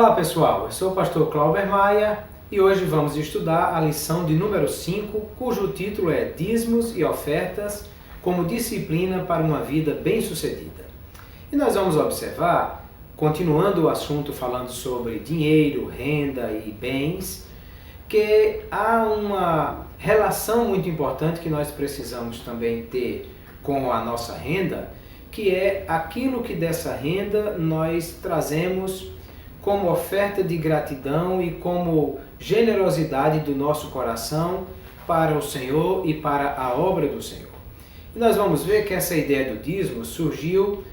Olá pessoal, eu sou o pastor Clauber Maia e hoje vamos estudar a lição de número 5, cujo título é Dízimos e Ofertas como disciplina para uma vida bem-sucedida. E nós vamos observar, continuando o assunto falando sobre dinheiro, renda e bens, que há uma relação muito importante que nós precisamos também ter com a nossa renda, que é aquilo que dessa renda nós trazemos como oferta de gratidão e como generosidade do nosso coração para o Senhor e para a obra do Senhor. E nós vamos ver que essa ideia do dízimo surgiu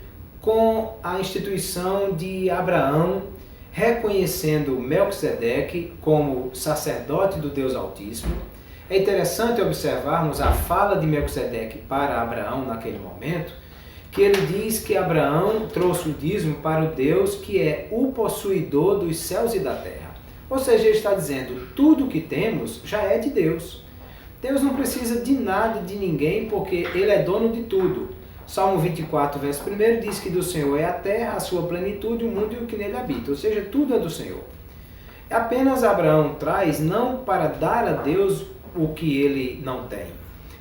com a instituição de Abraão, reconhecendo Melquisedeque como sacerdote do Deus Altíssimo. É interessante observarmos a fala de Melquisedeque para Abraão naquele momento, que ele diz que Abraão trouxe o dízimo para o Deus que é o possuidor dos céus e da terra. Ou seja, ele está dizendo, tudo que temos já é de Deus. Deus não precisa de nada, de ninguém, porque ele é dono de tudo. Salmo 24, verso 1 diz que do Senhor é a terra, a sua plenitude, o mundo e o que nele habita. Ou seja, tudo é do Senhor. Apenas Abraão traz não para dar a Deus o que ele não tem,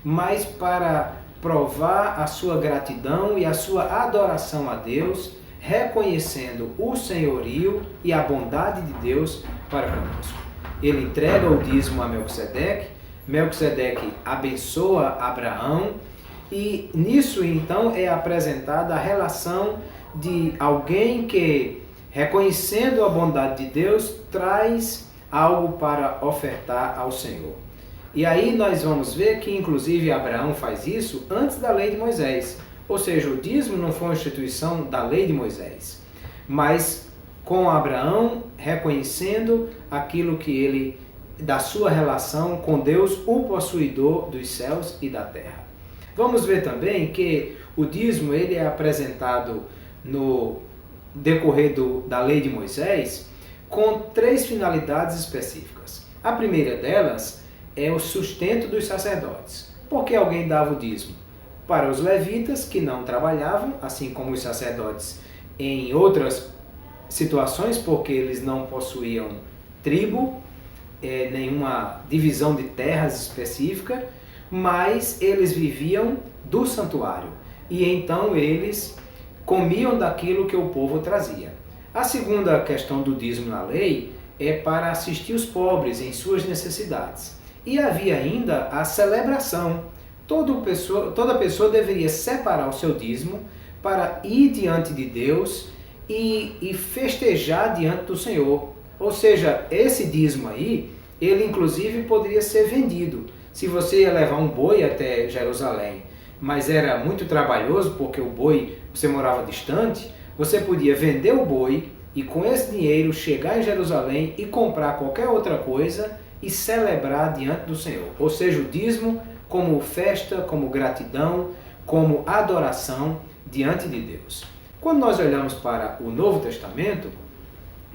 mas para provar a sua gratidão e a sua adoração a Deus, reconhecendo o senhorio e a bondade de Deus para conosco. Ele entrega o dízimo a Melquisedeque, Melquisedeque abençoa Abraão, e nisso então é apresentada a relação de alguém que, reconhecendo a bondade de Deus, traz algo para ofertar ao Senhor. E aí nós vamos ver que inclusive Abraão faz isso antes da lei de Moisés. Ou seja, o dízimo não foi uma instituição da lei de Moisés, mas com Abraão reconhecendo aquilo que ele, da sua relação com Deus, o possuidor dos céus e da terra. Vamos ver também que o dízimo ele é apresentado no decorrer da lei de Moisés com 3 finalidades específicas. A primeira delas é o sustento dos sacerdotes. Por que alguém dava o dízimo? Para os levitas que não trabalhavam, assim como os sacerdotes em outras situações, porque eles não possuíam tribo, nenhuma divisão de terras específica, mas eles viviam do santuário. E então eles comiam daquilo que o povo trazia. A segunda questão do dízimo na lei é para assistir os pobres em suas necessidades. E havia ainda a celebração. Toda pessoa deveria separar o seu dízimo para ir diante de Deus e festejar diante do Senhor. Ou seja, esse dízimo aí, ele inclusive poderia ser vendido. Se você ia levar um boi até Jerusalém, mas era muito trabalhoso porque o boi, você morava distante, você podia vender o boi e com esse dinheiro chegar em Jerusalém e comprar qualquer outra coisa e celebrar diante do Senhor. Ou seja, o dízimo como festa, como gratidão, como adoração diante de Deus. Quando nós olhamos para o Novo Testamento,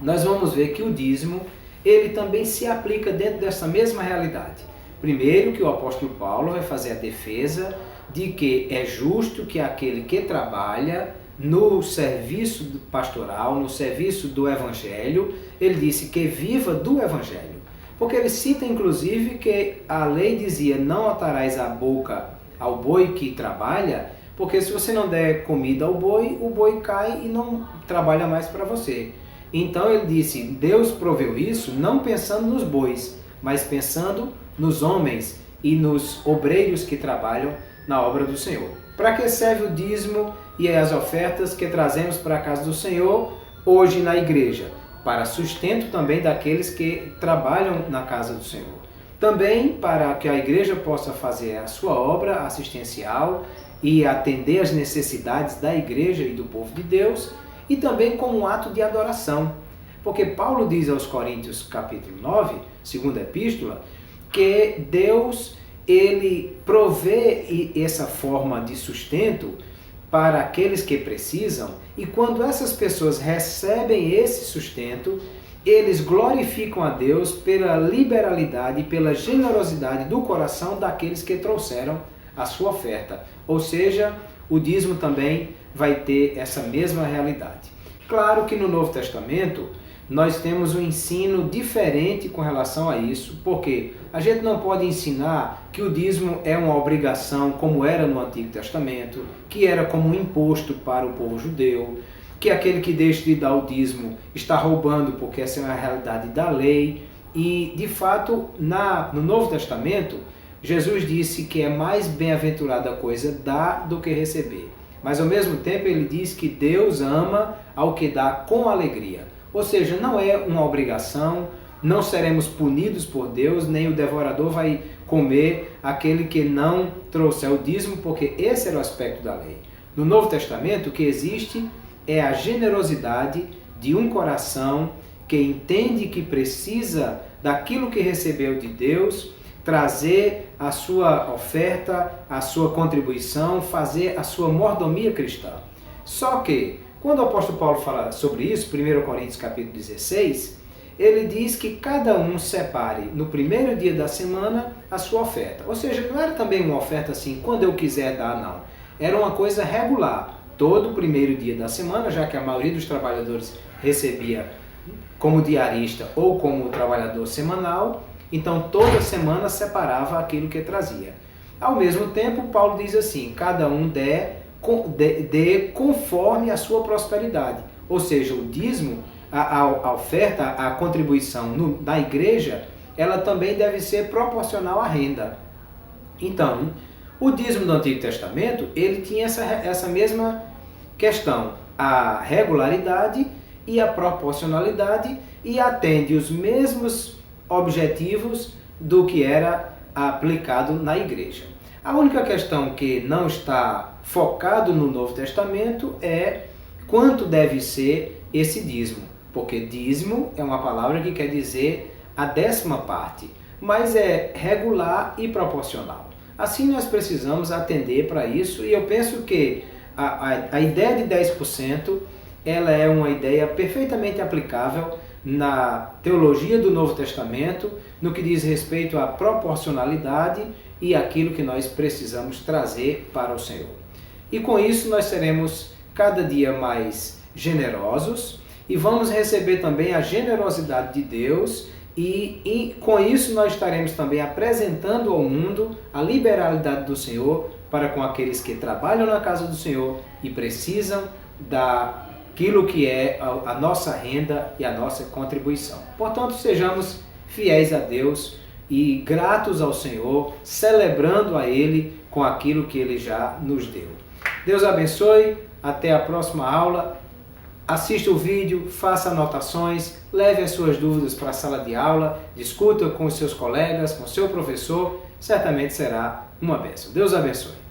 nós vamos ver que o dízimo, ele também se aplica dentro dessa mesma realidade. Primeiro, que o apóstolo Paulo vai fazer a defesa de que é justo que aquele que trabalha no serviço pastoral, no serviço do Evangelho, ele disse que viva do Evangelho. Porque ele cita inclusive que a lei dizia não atarás a boca ao boi que trabalha, porque se você não der comida ao boi, o boi cai e não trabalha mais para você. Então ele disse, Deus proveu isso não pensando nos bois, mas pensando nos homens e nos obreiros que trabalham na obra do Senhor. Para que serve o dízimo e as ofertas que trazemos para a casa do Senhor hoje na igreja? Para sustento também daqueles que trabalham na casa do Senhor. Também para que a igreja possa fazer a sua obra assistencial e atender às necessidades da igreja e do povo de Deus, e também como um ato de adoração. Porque Paulo diz aos Coríntios, capítulo 9, segunda epístola, que Deus ele provê essa forma de sustento para aqueles que precisam, e quando essas pessoas recebem esse sustento, eles glorificam a Deus pela liberalidade e pela generosidade do coração daqueles que trouxeram a sua oferta. Ou seja, o dízimo também vai ter essa mesma realidade. Claro que no Novo Testamento nós temos um ensino diferente com relação a isso, porque a gente não pode ensinar que o dízimo é uma obrigação como era no Antigo Testamento, que era como um imposto para o povo judeu, que aquele que deixa de dar o dízimo está roubando porque essa é uma realidade da lei. E, de fato, no Novo Testamento, Jesus disse que é mais bem-aventurada a coisa dar do que receber. Mas, ao mesmo tempo, ele diz que Deus ama ao que dá com alegria. Ou seja, não é uma obrigação, não seremos punidos por Deus, nem o devorador vai comer aquele que não trouxer o dízimo, porque esse era o aspecto da lei. No Novo Testamento, o que existe é a generosidade de um coração que entende que precisa daquilo que recebeu de Deus, trazer a sua oferta, a sua contribuição, fazer a sua mordomia cristã. Só que, quando o apóstolo Paulo fala sobre isso, 1 Coríntios capítulo 16, ele diz que cada um separe no primeiro dia da semana a sua oferta. Ou seja, não era também uma oferta assim, quando eu quiser dar, não. Era uma coisa regular. Todo primeiro dia da semana, já que a maioria dos trabalhadores recebia como diarista ou como trabalhador semanal, então toda semana separava aquilo que trazia. Ao mesmo tempo, Paulo diz assim, cada um dê conforme a sua prosperidade. Ou seja, o dízimo, a oferta, a contribuição na igreja, ela também deve ser proporcional à renda. Então, o dízimo do Antigo Testamento, ele tinha essa mesma questão, a regularidade e a proporcionalidade, e atende os mesmos objetivos do que era aplicado na igreja. A única questão que não está focado no Novo Testamento é quanto deve ser esse dízimo, porque dízimo é uma palavra que quer dizer a 10ª parte, mas é regular e proporcional. Assim nós precisamos atender para isso, e eu penso que a ideia de 10% ela é uma ideia perfeitamente aplicável na teologia do Novo Testamento, no que diz respeito à proporcionalidade e aquilo que nós precisamos trazer para o Senhor. E com isso nós seremos cada dia mais generosos e vamos receber também a generosidade de Deus, e com isso nós estaremos também apresentando ao mundo a liberalidade do Senhor para com aqueles que trabalham na casa do Senhor e precisam daquilo que é a nossa renda e a nossa contribuição. Portanto, sejamos fiéis a Deus e gratos ao Senhor, celebrando a Ele com aquilo que Ele já nos deu. Deus abençoe, até a próxima aula. Assista o vídeo, faça anotações, leve as suas dúvidas para a sala de aula, discuta com os seus colegas, com o seu professor, certamente será uma bênção. Deus abençoe.